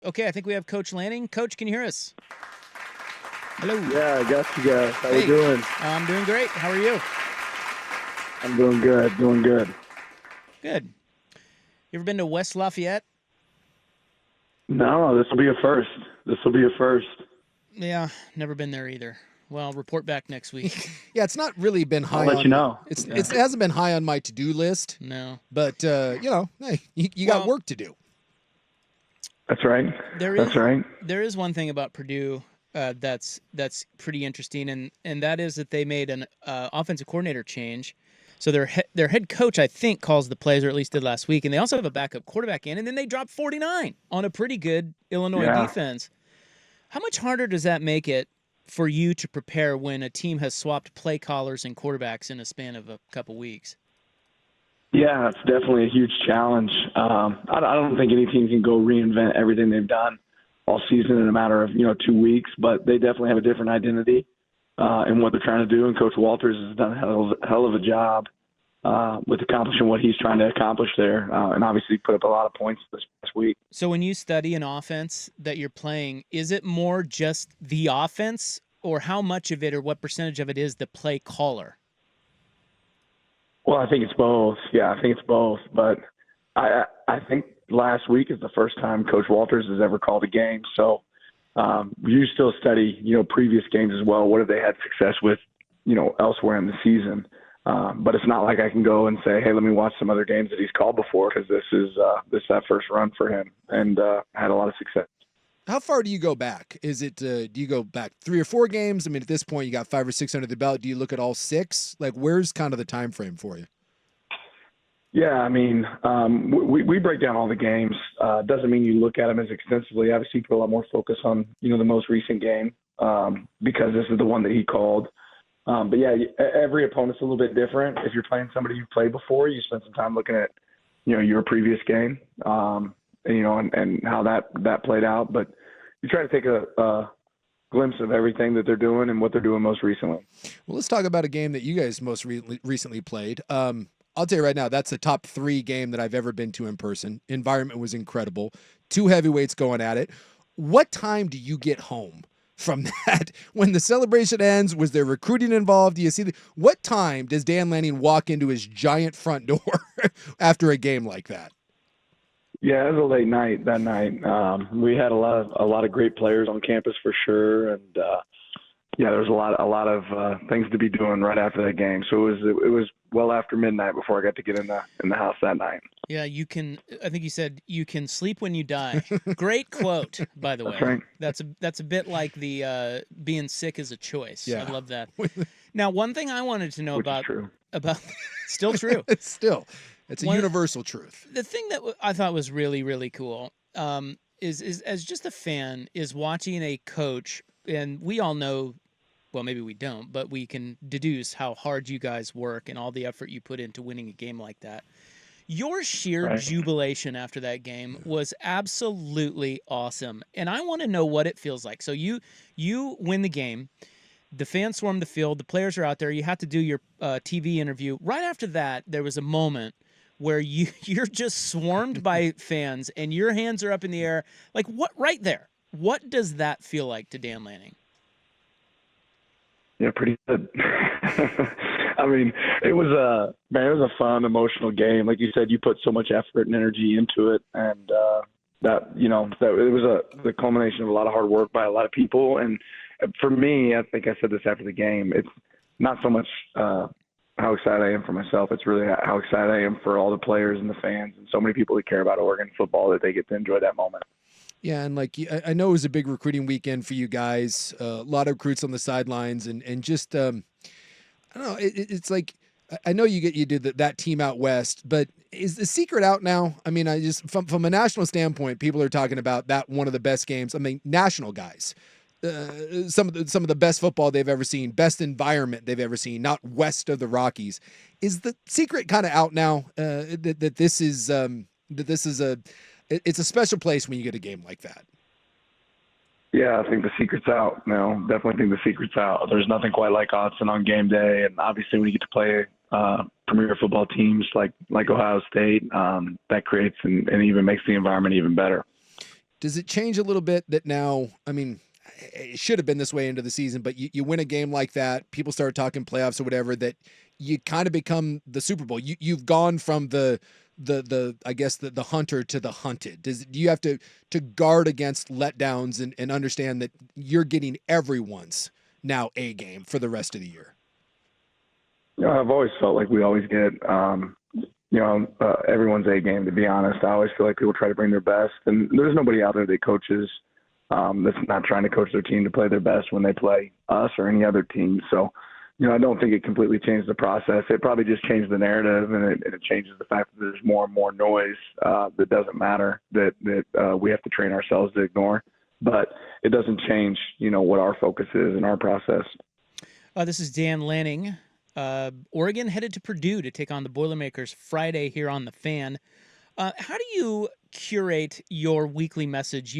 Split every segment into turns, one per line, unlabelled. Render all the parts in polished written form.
Okay, I think we have Coach Lanning. Coach, can you hear us? Hello.
Yeah, I got you guys. How
Hey.
you doing?
I'm doing great. How are you?
I'm doing good, doing good.
Good. You ever been to West Lafayette?
No, this will be a first. This will be a first.
Yeah, never been there either. Well, report back next week.
Yeah, it's not really been high
I'll let
on.
you know.
It hasn't been high on my to-do list,
No.
but hey, you got
Well-
work to do.
That's right. That's right.
There is one thing about Purdue that's pretty interesting, and that is that they made an offensive coordinator change. So their head coach, I think, calls the plays, or at least did last week, and they also have a backup quarterback in, and then they dropped 49 on a pretty good Illinois defense. How much harder does that make it for you to prepare when a team has swapped play callers and quarterbacks in a span of a couple weeks?
Yeah, it's definitely a huge challenge. I don't think any team can go reinvent everything they've done all season in a matter of 2 weeks, but they definitely have a different identity in what they're trying to do. And Coach Walters has done a hell of a job with accomplishing what he's trying to accomplish there, and obviously put up a lot of points this past week.
So when you study an offense that you're playing, is it more just the offense, or how much of it or what percentage of it is the play caller?
Well, I think it's both. Yeah, I think it's both. But I think last week is the first time Coach Walters has ever called a game. So you still study, previous games as well. What have they had success with, elsewhere in the season? But it's not like I can go and say, hey, let me watch some other games that he's called before, because this is that first run for him, and had a lot of success.
How far do you go back? Is it do you go back 3 or 4 games? I mean, at this point, you got 5 or 6 under the belt. Do you look at all 6? Like, where's kind of the time frame for you?
Yeah, I mean, we break down all the games. Doesn't mean you look at them as extensively. Obviously, you put a lot more focus on the most recent game because this is the one that he called. But yeah, every opponent's a little bit different. If you're playing somebody you've played before, you spend some time looking at your previous game, and how that played out. But you try to take a glimpse of everything that they're doing and what they're doing most recently.
Well, let's talk about a game that you guys most recently played. I'll tell you right now, that's the top 3 game that I've ever been to in person. Environment was incredible. 2 heavyweights going at it. What time do you get home from that? When the celebration ends, was there recruiting involved? Do you see what time does Dan Lanning walk into his giant front door after a game like that?
Yeah, it was a late night that night. We had a lot of great players on campus for sure, and there was a lot of things to be doing right after that game. So it was well after midnight before I got to get in the house that night.
Yeah, you can. I think you said you can sleep when you die. Great quote, by the way.
That's right.
That's a bit like the being sick is a choice.
Yeah.
I love that. Now, one thing I wanted to know
Which is
about
true.
still true.
It's a universal truth.
The thing that I thought was really, really cool is as just a fan is watching a coach, and we all know, well, maybe we don't, but we can deduce how hard you guys work and all the effort you put into winning a game like that. Your sheer jubilation after that game was absolutely awesome, and I want to know what it feels like. So you win the game. The fans swarm the field. The players are out there. You have to do your TV interview. Right after that, there was a moment where you're just swarmed by fans and your hands are up in the air. Like, what right there? What does that feel like to Dan Lanning?
Yeah, pretty good. I mean, it was a fun, emotional game. Like you said, you put so much effort and energy into it, and that it was the culmination of a lot of hard work by a lot of people. And for me, I think I said this after the game, it's not so much how excited I am for myself. It's really how excited I am for all the players and the fans and so many people that care about Oregon football that they get to enjoy that moment.
Yeah, and I know it was a big recruiting weekend for you guys. A lot of recruits on the sidelines, and just I don't know. It's like I know you did that team out west, but is the secret out now? I mean, I just from a national standpoint, people are talking about that one of the best games. I mean, national guys, some of the best football they've ever seen, best environment they've ever seen, not west of the Rockies. Is the secret kind of out now that this is it's a special place when you get a game like that?
Yeah, I think the secret's out. No, definitely think the secret's out. There's nothing quite like Autzen on game day, and obviously when you get to play premier football teams like Ohio State, that creates and even makes the environment even better.
Does it change a little bit that now, I mean, it should have been this way into the season, but you win a game like that, people start talking playoffs or whatever, that you kind of become the Super Bowl. You've gone from the I guess the hunter to the hunted. Do you have to guard against letdowns and understand that you're getting everyone's now A game for the rest of the year?
I've always felt like we always get everyone's A game, to be honest. I always feel like people try to bring their best, and there's nobody out there that coaches that's not trying to coach their team to play their best when they play us or any other team. So, I don't think it completely changed the process. It probably just changed the narrative, and it changes the fact that there's more and more noise that doesn't matter, that we have to train ourselves to ignore. But it doesn't change, what our focus is in our process.
This is Dan Lanning. Oregon headed to Purdue to take on the Boilermakers Friday here on The Fan. How do you curate your weekly message?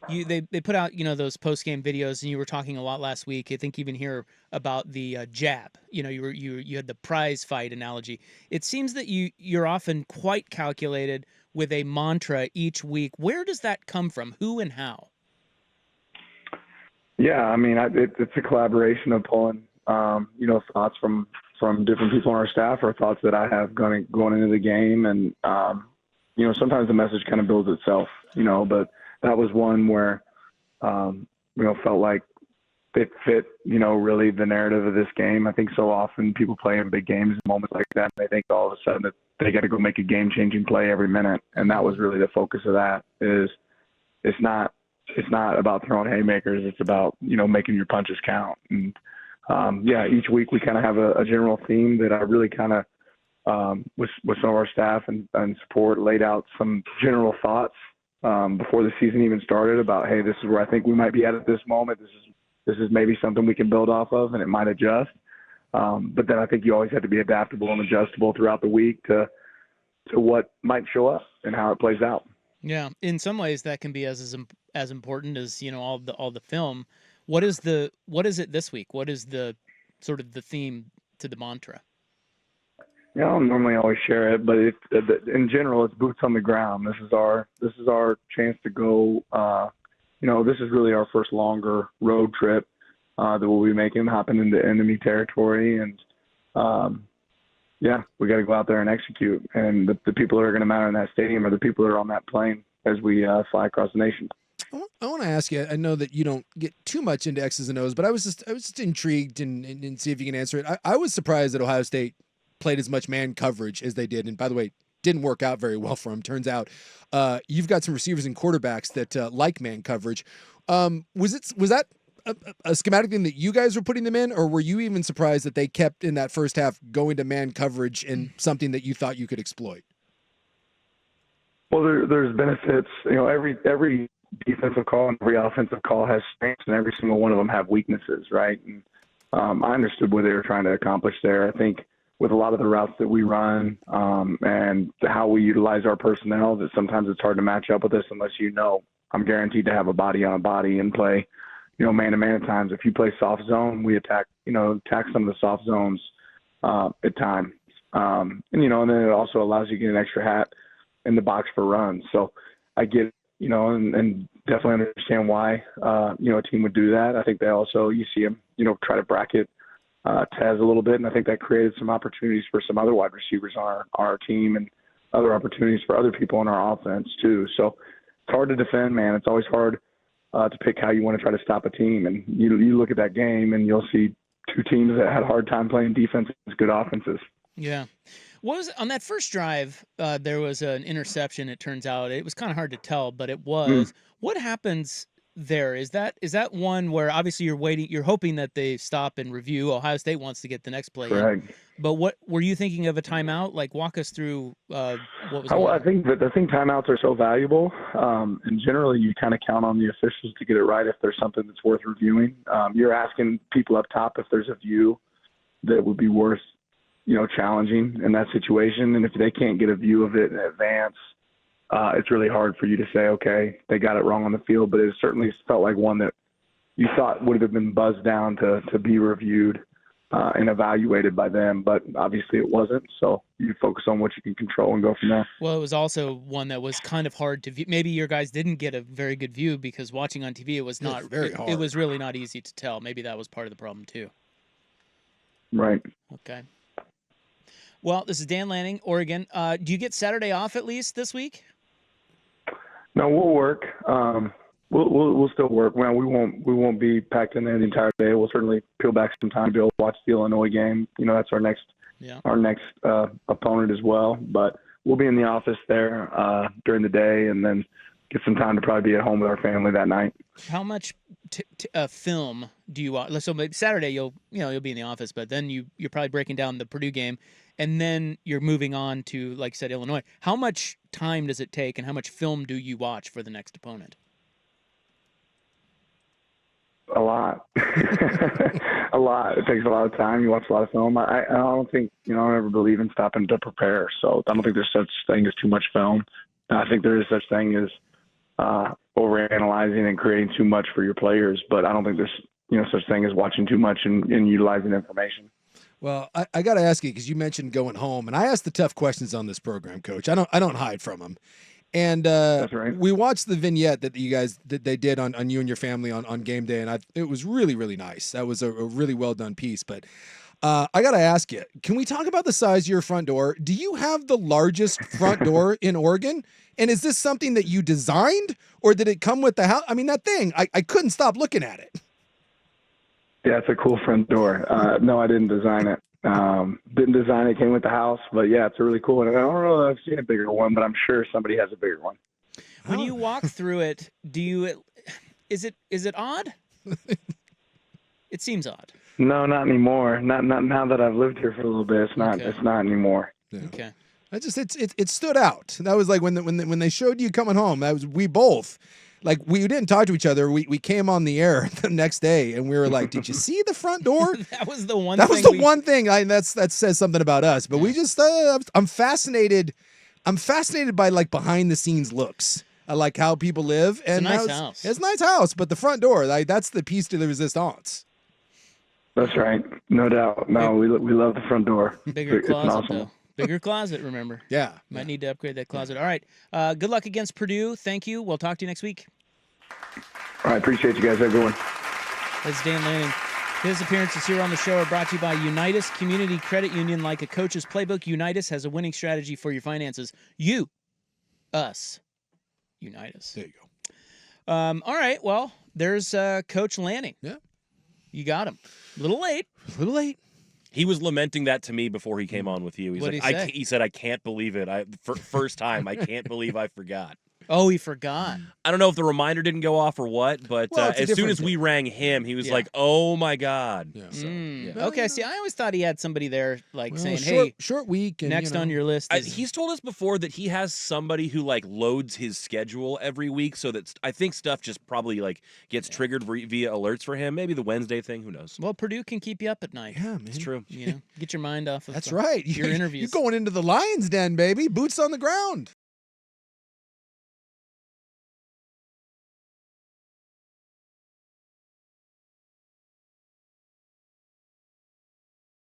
They put out those post game videos, and you were talking a lot last week. I think even here about the jab. You had the prize fight analogy. It seems that you're often quite calculated with a mantra each week. Where does that come from? Who and how?
Yeah, I mean, it's a collaboration of pulling thoughts from different people on our staff, or thoughts that I have going into the game, and sometimes the message kind of builds itself, but that was one where, felt like it fit, really the narrative of this game. I think so often people play in big games, moments like that, and they think all of a sudden that they got to go make a game-changing play every minute. And that was really the focus of that. It's not about throwing haymakers. It's about, making your punches count. And each week we kind of have a general theme that I really kind of, with some of our staff and support, laid out some general thoughts before the season even started about, hey, this is where I think we might be at this moment. This is maybe something we can build off of, and it might adjust. But then I think you always have to be adaptable and adjustable throughout the week to what might show up and how it plays out.
Yeah, in some ways that can be as important as all the film. What is it this week? What is the sort of the theme to the mantra?
Yeah, I don't normally always share it, but in general, it's boots on the ground. This is our chance to go. This is really our first longer road trip that we'll be making, hopping into enemy territory, and we got to go out there and execute. And the people that are going to matter in that stadium are the people that are on that plane as we fly across the nation.
I want to ask you, I know that you don't get too much into X's and O's, but I was just intrigued and see if you can answer it. I was surprised that Ohio State played as much man coverage as they did. And by the way, didn't work out very well for them. Turns out you've got some receivers and quarterbacks that like man coverage. Was that a schematic thing that you guys were putting them in, or were you even surprised that they kept in that first half going to man coverage and something that you thought you could exploit?
Well, there's benefits. Every defensive call and every offensive call has strengths, and every single one of them have weaknesses, right? And I understood what they were trying to accomplish there. I think with a lot of the routes that we run and how we utilize our personnel, that sometimes it's hard to match up with this unless I'm guaranteed to have a body on a body and play, man-to-man at times. If you play soft zone, we attack some of the soft zones at times. And then it also allows you to get an extra hat in the box for runs. So I get, and definitely understand why, a team would do that. I think they also, you see them, try to bracket Tez a little bit, and I think that created some opportunities for some other wide receivers on our team and other opportunities for other people in our offense too. So it's hard to defend, man. It's always hard to pick how you want to try to stop a team. And you look at that game and you'll see two teams that had a hard time playing defense against good offenses.
Yeah. What was on that first drive? There was an interception. It turns out it was kind of hard to tell, but it was. What happens there? Is that one where obviously you're hoping that they stop and review? Ohio State wants to get the next play.
Correct.
But what were you thinking of a timeout? Like, walk us through what was.
I think timeouts are so valuable, and generally you kind of count on the officials to get it right if there's something that's worth reviewing. You're asking people up top if there's a view that would be worth challenging in that situation. And if they can't get a view of it in advance, it's really hard for you to say, okay, they got it wrong on the field. But it certainly felt like one that you thought would have been buzzed down to be reviewed. and evaluated by them. But obviously it wasn't. So you focus on what you can control and go from there.
Well, it was also one that was kind of hard to view. Maybe your guys didn't get a very good view because watching on TV, it was not
very hard.
It was really not easy to tell. Maybe that was part of the problem too.
Right.
Okay. Well, this is Dan Lanning, Oregon. Do you get Saturday off at least this week?
No, we'll work. We'll still work. Well, we won't be packed in there the entire day. We'll certainly peel back some time to be able to watch the Illinois game. That's our next opponent as well. But we'll be in the office there during the day, and then get some time to probably be at home with our family that night.
How much film do you watch? So maybe Saturday you'll be in the office, but then you're probably breaking down the Purdue game, and then you're moving on to, like you said, Illinois. How much time does it take, and how much film do you watch for the next opponent?
A lot. A lot. It takes a lot of time. You watch a lot of film. I don't think, I don't ever believe in stopping to prepare. So I don't think there's such thing as too much film. I think there is such thing as overanalyzing and creating too much for your players. But I don't think there's, such thing as watching too much and utilizing information.
Well, I got to ask you, because you mentioned going home, and I ask the tough questions on this program, Coach. I don't hide from them. And
That's right.
We watched the vignette that you guys they did on you and your family on game day, and it was really, really nice. That was a really well done piece. But I got to ask you, can we talk about the size of your front door? Do you have the largest front door in Oregon? And is this something that you designed, or did it come with the house? I mean, that thing, I couldn't stop looking at it.
Yeah, it's a cool front door. No, I didn't design it. Didn't design it, came with the house, but yeah, it's a really cool one. And I don't know if I've seen a bigger one, but I'm sure somebody has a bigger one.
When you walk through it, is it odd? It seems odd.
No, not anymore. Not now that I've lived here for a little bit. It's not.
Okay.
It's not anymore.
Yeah.
Okay.
It stood out. That was like when they showed you coming home. That was, we both, like, we didn't talk to each other. We came on the air the next day, and we were like, "Did you see the front door?"
That was the one.
One thing. That says something about us. But we just, I'm fascinated. I'm fascinated by, like, behind the scenes looks. I like how people live. And
it's a nice house.
It's a nice house, but the front door, that's the piece de resistance.
That's right, no doubt. No, we love the front door.
Bigger
It's
closet
awesome.
though. Bigger closet. Remember.
Yeah.
Might need to upgrade that closet. All right. Good luck against Purdue. Thank you. We'll talk to you next week.
All right, appreciate you guys. Have a good one.
That's Dan Lanning. His appearances here on the show are brought to you by Unitas Community Credit Union. Like a coach's playbook, Unitas has a winning strategy for your finances. You, us, Unitas.
There you go.
All right. Well, there's Coach Lanning.
Yeah.
You got him. A little late.
A little late.
He was lamenting that to me before he came on with you. He's
What'd
like,
he say?
he said, "I can't believe it. First time, I can't believe I forgot."
Oh, he forgot.
I don't know if the reminder didn't go off or what, but
Well, it's a
as soon
different
as we
thing.
rang him, he was
Yeah.
like, "Oh my god!"
Yeah.
So, yeah.
No,
Okay. See, I always thought he had somebody there, like,
Well,
saying,
short week. And,
next on your list is...
He's told us before that he has somebody who like loads his schedule every week, so that I think stuff just probably like gets triggered via alerts for him. Maybe the Wednesday thing. Who knows?
Well, Purdue can keep you up at night.
Yeah, man.
It's true.
Get your mind off of
That's right.
your interviews.
You're going into the Lions Den, baby. Boots on the ground.